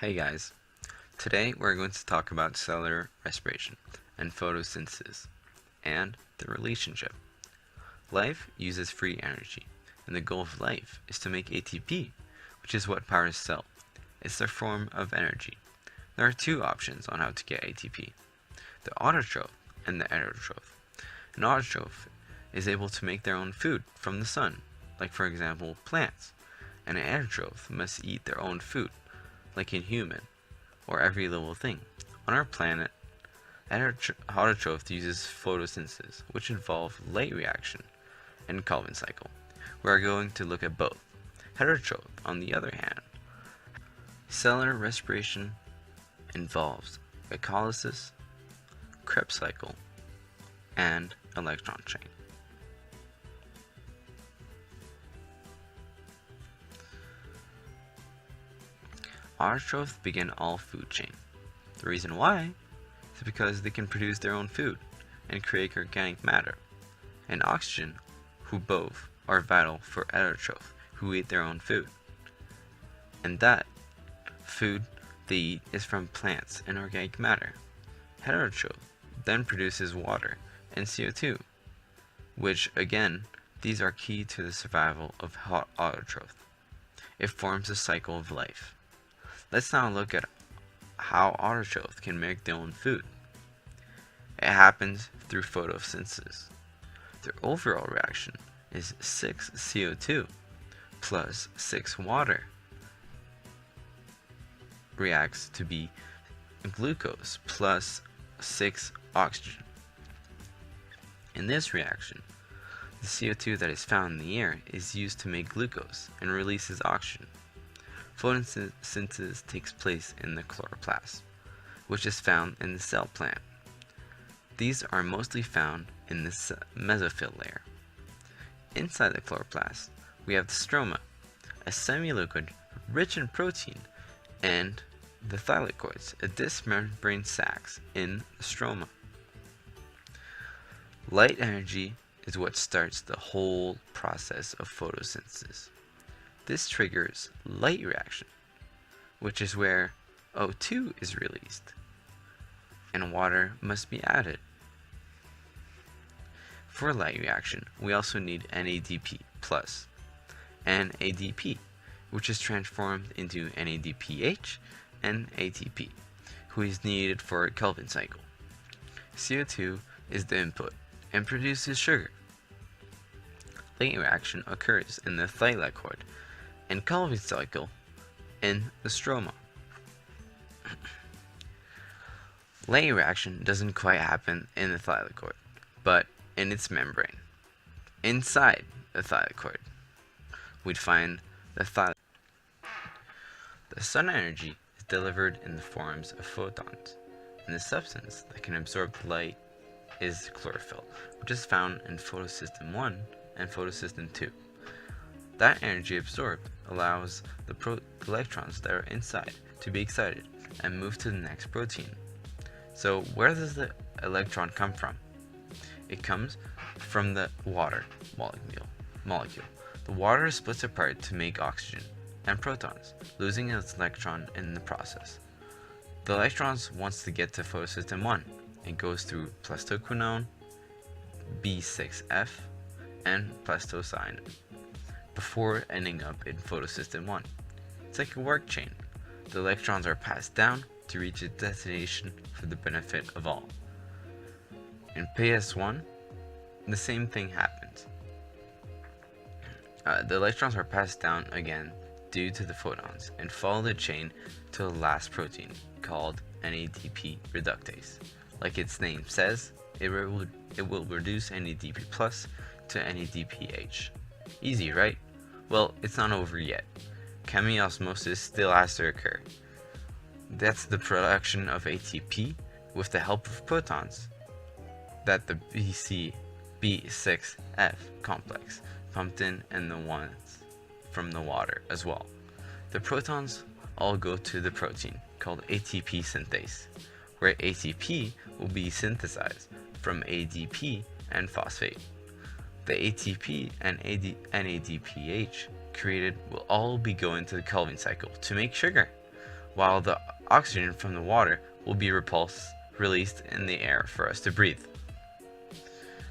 Hey guys, today we're going to talk about cellular respiration and photosynthesis and the relationship. Life uses free energy, and the goal of life is to make ATP, which is what powers cell. It's their form of energy. There are two options on how to get ATP, the autotroph and the heterotroph. An autotroph is able to make their own food from the sun, like for example plants, and an heterotroph must eat their own food, like in human, or every living thing. On our planet, autotroph uses photosynthesis, which involves light reaction and Calvin cycle. We are going to look at both. Heterotroph, on the other hand, cellular respiration involves glycolysis, Krebs cycle, and electron chain. Autotrophs begin all food chain. The reason why is because they can produce their own food and create organic matter and oxygen, who both are vital for heterotrophs who eat their own food. And that food they eat is from plants and organic matter. Heterotroph then produces water and CO2, which again, these are key to the survival of autotroph. It forms a cycle of life. Let's now look at how autotrophs can make their own food. It happens through photosynthesis. Their overall reaction is 6 CO2 plus 6 water reacts to be glucose plus 6 oxygen. In this reaction, the CO2 that is found in the air is used to make glucose and releases oxygen. Photosynthesis takes place in the chloroplast, which is found in the cell plant. These are mostly found in the mesophyll layer. Inside the chloroplast, we have the stroma, a semi-liquid rich in protein, and the thylakoids, a disc membrane sacs in the stroma. Light energy is what starts the whole process of photosynthesis. This triggers light reaction, which is where O2 is released, and water must be added. For light reaction, we also need NADP plus and ADP, which is transformed into NADPH and ATP, who is needed for a Calvin cycle. CO2 is the input and produces sugar. Light reaction occurs in the thylakoid and Calvin cycle in the stroma. Light reaction doesn't quite happen in the thylakoid, but in its membrane. Inside the thylakoid, we'd find the thylakoid. The sun energy is delivered in the forms of photons, and the substance that can absorb the light is chlorophyll, which is found in photosystem 1 and photosystem 2. That energy absorbed allows the electrons that are inside to be excited and move to the next protein. So where does the electron come from? It comes from the water molecule. The water splits apart to make oxygen and protons, losing its electron in the process. The electrons wants to get to photosystem 1 and goes through plastoquinone, B6F, and plastocyanide before ending up in photosystem 1. It's like a work chain. The electrons are passed down to reach its destination for the benefit of all. In PS1, the same thing happens. The electrons are passed down again due to the photons and follow the chain to the last protein called NADP reductase. Like its name says, it will reduce NADP plus to NADPH. Easy, right? Well, it's not over yet. Chemiosmosis still has to occur. That's the production of ATP with the help of protons that the B6F complex pumped in, and the ones from the water as well. The protons all go to the protein called ATP synthase, where ATP will be synthesized from ADP and phosphate. The ATP and NADPH created will all be going to the Calvin cycle to make sugar, while the oxygen from the water will be released in the air for us to breathe.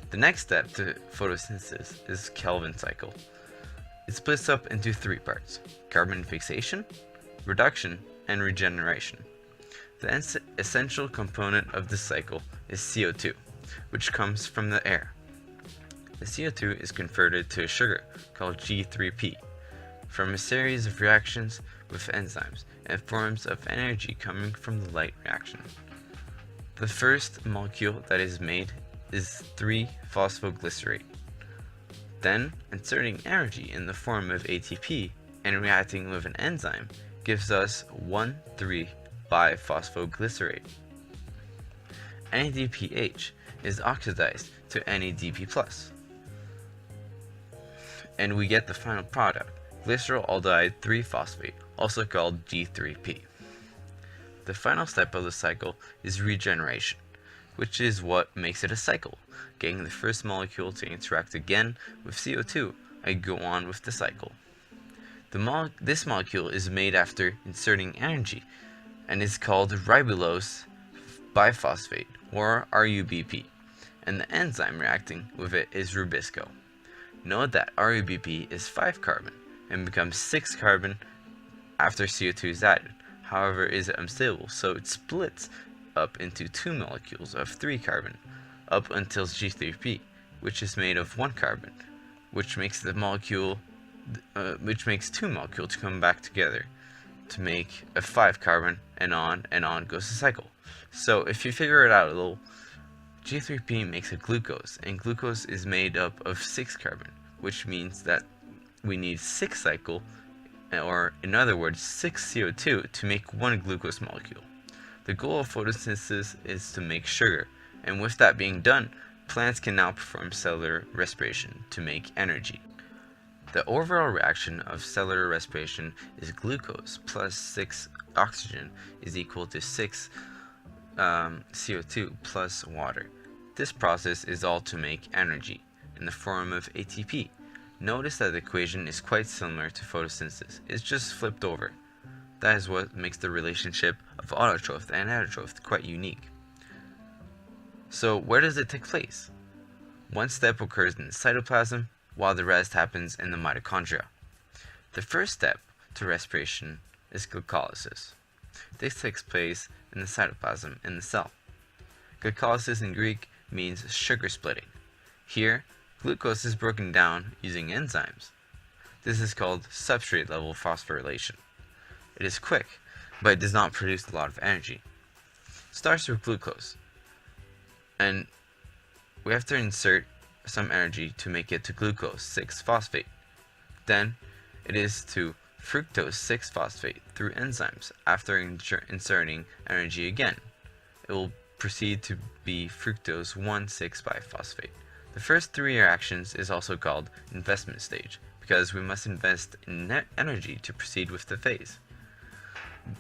The next step to photosynthesis is Kelvin cycle. It splits up into three parts: carbon fixation, reduction, and regeneration. The essential component of this cycle is CO2, which comes from the air. The CO2 is converted to a sugar called G3P from a series of reactions with enzymes and forms of energy coming from the light reaction. The first molecule that is made is 3-phosphoglycerate. Then, inserting energy in the form of ATP and reacting with an enzyme gives us 1,3-biphosphoglycerate. NADPH is oxidized to NADP+, and we get the final product, glycerolaldehyde 3-phosphate, also called G3P. The final step of the cycle is regeneration, which is what makes it a cycle, getting the first molecule to interact again with CO2 and go on with the cycle. This molecule is made after inserting energy and is called ribulose biphosphate, or RUBP, and the enzyme reacting with it is Rubisco. Note that RUBP is 5 carbon and becomes 6 carbon after CO2 is added. However, it is unstable, so it splits up into 2 molecules of 3 carbon up until G3P, which is made of 1 carbon, which makes 2 molecules to come back together to make a 5 carbon, and on goes the cycle. So if you figure it out a little, G3P makes a glucose, and glucose is made up of 6 carbon, which means that we need 6 cycle, or in other words 6 CO2 to make 1 glucose molecule. The goal of photosynthesis is to make sugar, and with that being done, plants can now perform cellular respiration to make energy. The overall reaction of cellular respiration is glucose plus 6 oxygen is equal to 6 CO2 plus water. This process is all to make energy in the form of ATP. Notice that the equation is quite similar to photosynthesis, it's just flipped over. That is what makes the relationship of autotroph and heterotroph quite unique. So where does it take place? One step occurs in the cytoplasm, while the rest happens in the mitochondria. The first step to respiration is glycolysis. This takes place in the cytoplasm in the cell. Glycolysis in Greek means sugar splitting. Here, glucose is broken down using enzymes. This is called substrate level phosphorylation. It is quick, but it does not produce a lot of energy. It starts with glucose, and we have to insert some energy to make it to glucose 6-phosphate. Then it is to fructose 6-phosphate through enzymes. After inserting energy again, it will proceed to be fructose 1,6-biphosphate. The first 3 reactions is also called investment stage, because we must invest in net energy to proceed with the phase.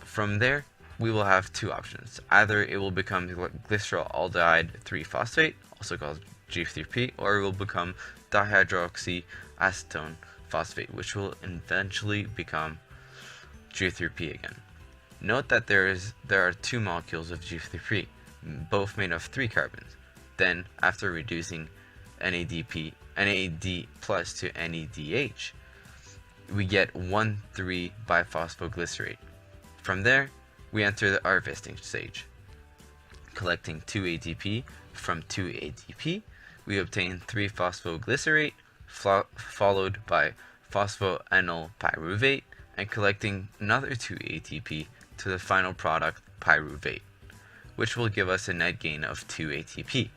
From there, we will have 2 options. Either it will become glycerolaldehyde 3-phosphate, also called G3P, or it will become dihydroxyacetone phosphate, which will eventually become G3P again. Note that there are 2 molecules of G3P, both made of 3 carbons. Then, after reducing NAD plus to NADH, we get 1,3-biphosphoglycerate. From there, we enter the harvesting stage. Collecting 2 ATP from 2 ATP, we obtain 3-phosphoglycerate, followed by phosphoenol pyruvate, and collecting another 2 ATP to the final product, pyruvate, which will give us a net gain of 2 ATP.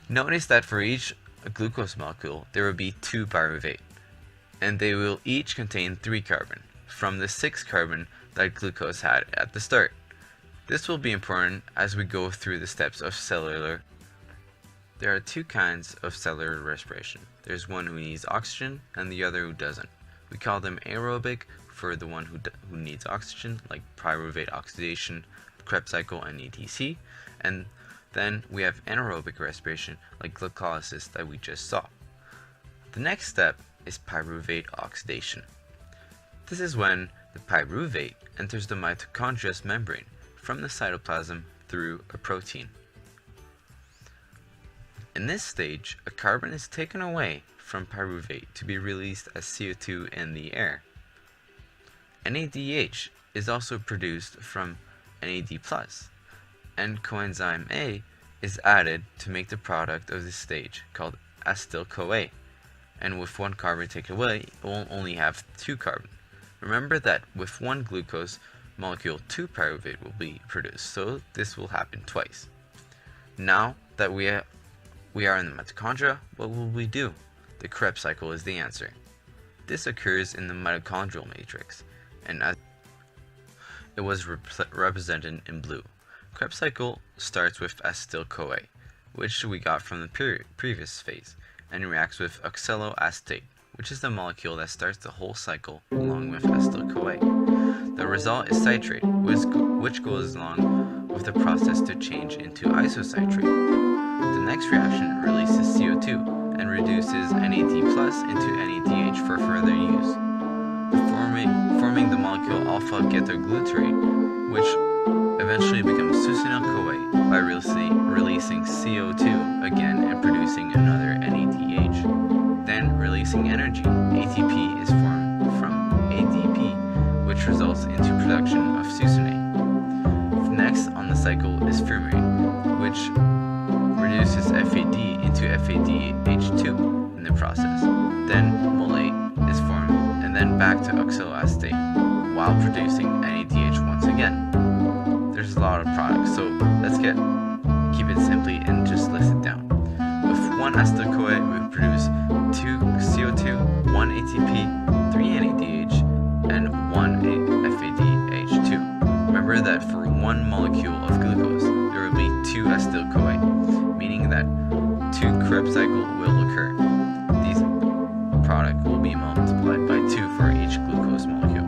Notice that for each glucose molecule, there will be 2 pyruvate, and they will each contain 3 carbon, from the 6 carbon that glucose had at the start. This will be important as we go through the steps of cellular. There are 2 kinds of cellular respiration. There's one who needs oxygen and the other who doesn't. We call them aerobic for the one who needs oxygen, like pyruvate oxidation, Krebs cycle, and ETC. And then we have anaerobic respiration, like glycolysis that we just saw. The next step is pyruvate oxidation. This is when The pyruvate enters the mitochondria's membrane from the cytoplasm through a protein. In this stage, a carbon is taken away from pyruvate to be released as CO2 in the air. NADH is also produced from NAD+, and coenzyme A is added to make the product of this stage called acetyl-CoA, and with one carbon taken away, it will only have 2 carbon. Remember that with one glucose molecule, 2 pyruvate will be produced, so this will happen twice. Now that we are in the mitochondria, what will we do? The Krebs cycle is the answer. This occurs in the mitochondrial matrix, and as it was represented in blue. Krebs cycle starts with acetyl-CoA, which we got from the previous phase, and reacts with oxaloacetate, which is the molecule that starts the whole cycle along with acetyl-CoA. The result is citrate, which goes along with the process to change into isocitrate. The next reaction releases CO2 and reduces NAD+ into NADH for further use, forming the molecule alpha-ketoglutarate, which eventually becomes succinyl-CoA by releasing CO2 again and producing another NADH. Then releasing energy, ATP is formed from ADP, which results into production of succinate. Next on the cycle is fumarate, which reduces FAD into FADH2 in the process. Then malate is formed, and then back to oxaloacetate, while producing NADH once again. There's a lot of products, so let's keep it simply and just list it down. With one acetyl-CoA, we produce 2 CO2, 1 ATP, 3 NADH, and 1 FADH2. Remember that for one molecule of glucose, there will be 2 acetyl-CoA, meaning that 2 Krebs cycle will occur. These product will be multiplied by 2 for each glucose molecule.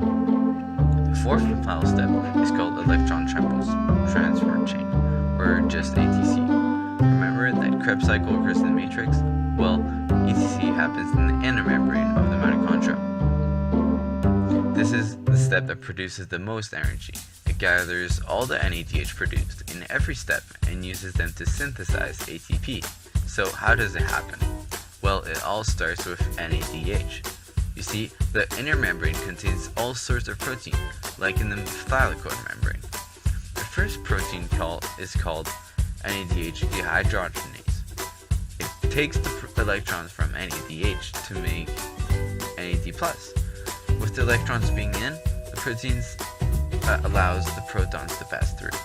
The fourth and final step is called electron transfer chain, or just ATC. Remember that Krebs cycle occurs in the matrix? Well, ATC happens in the inner membrane of the mitochondria. This is the step that produces the most energy. It gathers all the NADH produced in every step and uses them to synthesize ATP. So how does it happen? Well, it all starts with NADH. You see, the inner membrane contains all sorts of protein, like in the thylakoid membrane. The first protein is called NADH dehydrogenase. It takes the electrons from NADH to make NAD+. With the electrons being in, the proteins allows the protons to pass through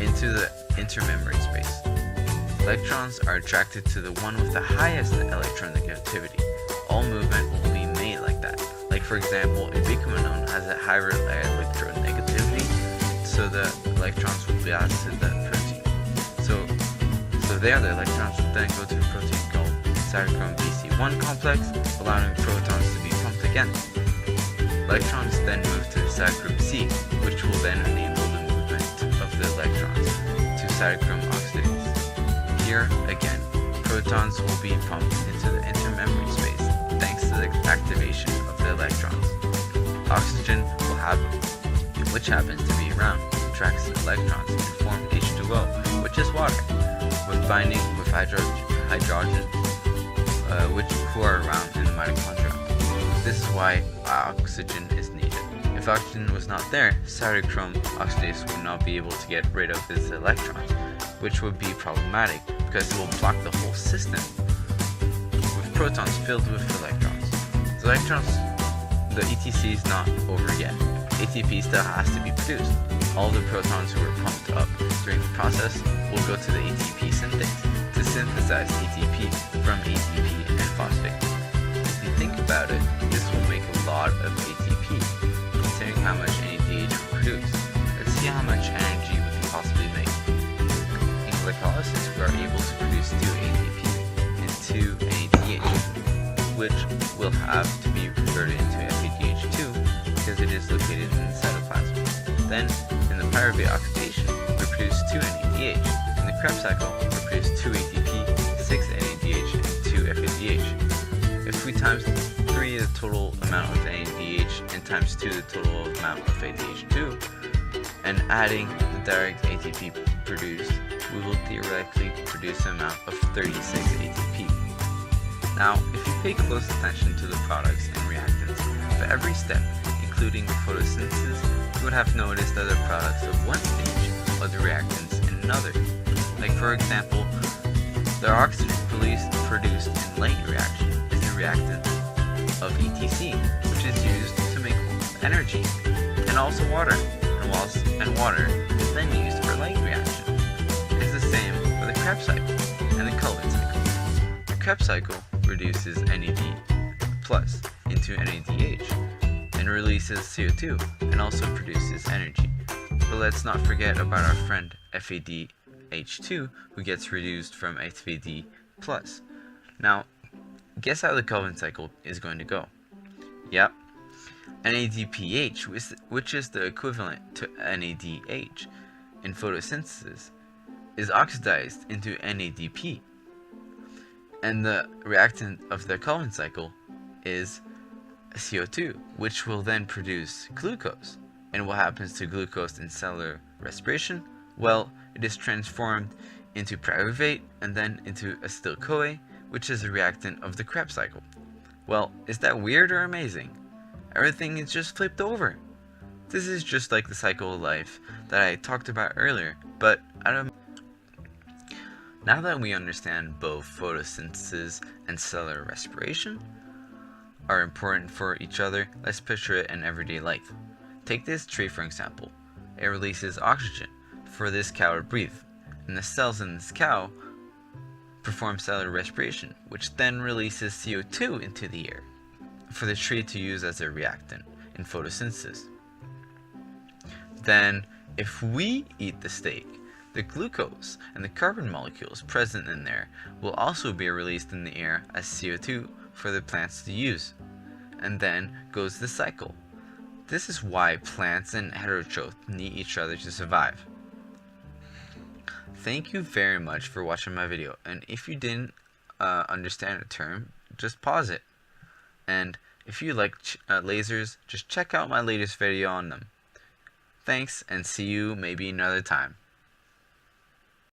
into the intermembrane space. Electrons are attracted to the one with the highest electronegativity. All movement will be made like that. Like for example, ubiquinone has a higher electronegativity, so the electrons will pass to the protein. So there the electrons will then go to the protein called cytochrome BC1 complex, allowing protons to be pumped again. Electrons then move to cytochrome C, which will then enable the movement of the electrons to cytochrome oxidase. Here, again, protons will be pumped into the intermembrane space thanks to the activation of the electrons. Oxygen which happens to be around, attracts electrons and forms H2O, which is water, with binding with hydrogen, who are around in the mitochondria. This is why oxygen is needed. If oxygen was not there, cytochrome oxidase would not be able to get rid of its electrons, which would be problematic because it will block the whole system with protons filled with electrons. The ETC is not over yet. ATP still has to be produced. All the protons who were pumped up during the process will go to the ATP synthase to synthesize ATP from ATP and phosphate. If you think about it, this will make a lot of ATP, considering how much NADH we produce. Let's see how much energy we can possibly make. In glycolysis, we are able to produce 2 ATP and 2 NADH, which will have to be converted into FADH2 because it is located in the cytoplasm. Then, in the pyruvate oxidation, we produce 2 NADH. In the Krebs cycle, we produce 2 ATP, 6 NADH, and 2 FADH. If we times 3 3 the total amount of NADH and times 2 the total amount of ADH2, and adding the direct ATP produced, we will theoretically produce an amount of 36 ATP. Now, if you pay close attention to the products and reactants for every step, including the photosynthesis, you would have noticed other products of one stage, other reactants in another. Like for example, the oxygen produced in late reaction is a reactant of ETC, which is used to make energy, and also water, and water is then used for light reaction. It's the same for the Krebs cycle and the Calvin cycle. The Krebs cycle reduces NAD plus into NADH and releases CO2 and also produces energy. But let's not forget about our friend FADH2, who gets reduced from FAD plus. Now, guess how the Calvin cycle is going to go? Yep, NADPH, which is the equivalent to NADH in photosynthesis, is oxidized into NADP. And the reactant of the Calvin cycle is CO2, which will then produce glucose. And what happens to glucose in cellular respiration? Well, it is transformed into pyruvate and then into acetyl-CoA, which is a reactant of the Krebs cycle. Well, is that weird or amazing? Everything is just flipped over. This is just like the cycle of life that I talked about earlier, but now that we understand both photosynthesis and cellular respiration are important for each other, let's picture it in everyday life. Take this tree for example. It releases oxygen for this cow to breathe, and the cells in this cow perform cellular respiration, which then releases CO2 into the air for the tree to use as a reactant in photosynthesis. Then, if we eat the steak, the glucose and the carbon molecules present in there will also be released in the air as CO2 for the plants to use. And then goes the cycle. This is why plants and heterotrophs need each other to survive. Thank you very much for watching my video, and if you didn't understand a term, just pause it. And if you like lasers, just check out my latest video on them. Thanks, and see you maybe another time.